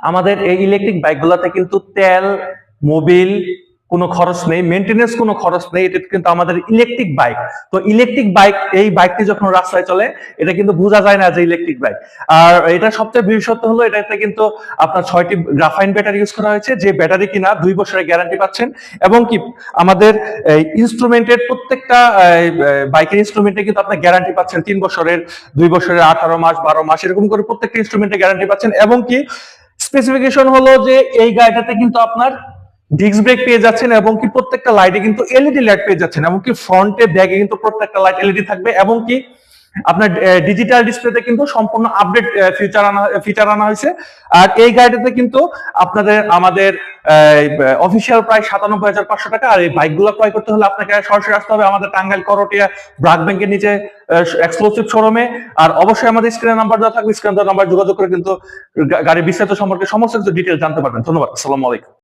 আমাদের এই ইলেকট্রিক বাইকগুলোতে কিন্তু তেল, মোবিল কোনো খরচ নেই, মেনটেনেন্স কোনো খরচ নেই। এটা কিন্তু আমাদের ইলেকট্রিক বাইক। তো ইলেকট্রিক বাইক, এই বাইকটি যখন রাস্তায় চলে এটা কিন্তু বোঝা যায় না যে ইলেকট্রিক বাইক। আর এটা সবচেয়ে বিশেষত্ব হলো এটাতে কিন্তু আপনার 6টি গ্রাফাইন ব্যাটারি ইউজ করা হয়েছে, যে ব্যাটারি কিনা 2 বছরের গ্যারান্টি পাচ্ছেন। এবং কি আমাদের ইনস্ট্রুমেন্টের প্রত্যেকটা বাইকের ইনস্ট্রুমেন্টে কিন্তু আপনার গ্যারান্টি পাচ্ছেন 3 বছরের, 2 বছরের, 18 মাস, 12 মাস, এরকম করে প্রত্যেকটা ইনস্ট্রুমেন্টে গ্যারান্টি পাচ্ছেন। এবং কি স্পেসিফিকেশন হলো যে এই গাড়িটাতে কিন্তু আপনার ডিস্ক ব্রেক পেয়ে যাচ্ছেন, এবং কি প্রত্যেকটা লাইটে কিন্তু এলইডি লাইট পেয়ে যাচ্ছেন, এবং কি ফ্রন্টে ব্যাগে কিন্তু প্রত্যেকটা লাইট এলইডি থাকবে। এবং কি আপনার ডিজিটাল ডিসপ্লেতে কিন্তু সম্পূর্ণ আপডেট ফিচার আনা হয়েছে। আর এই গাড়িটাতে কিন্তু আমাদের অফিসিয়াল প্রায় 97,500 টাকা। আর এই বাইকগুলো ক্রয় করতে হলে আপনাকে সরাসরি আসতে হবে আমাদের টাঙ্গাইল করটিয়া ব্রাক ব্যাংকের নিচে এক্সক্লুসিভ শোরুমে। আর অবশ্যই আমাদের স্ক্রিনে নাম্বার দেওয়া থাকবে, স্ক্রিনে দেওয়া নাম্বার যোগাযোগ করে কিন্তু গাড়ির বিস্তারিত সম্পর্কে সমস্ত কিছু ডিটেইলস জানতে পারবেন। ধন্যবাদ। আসসালামু আলাইকুম।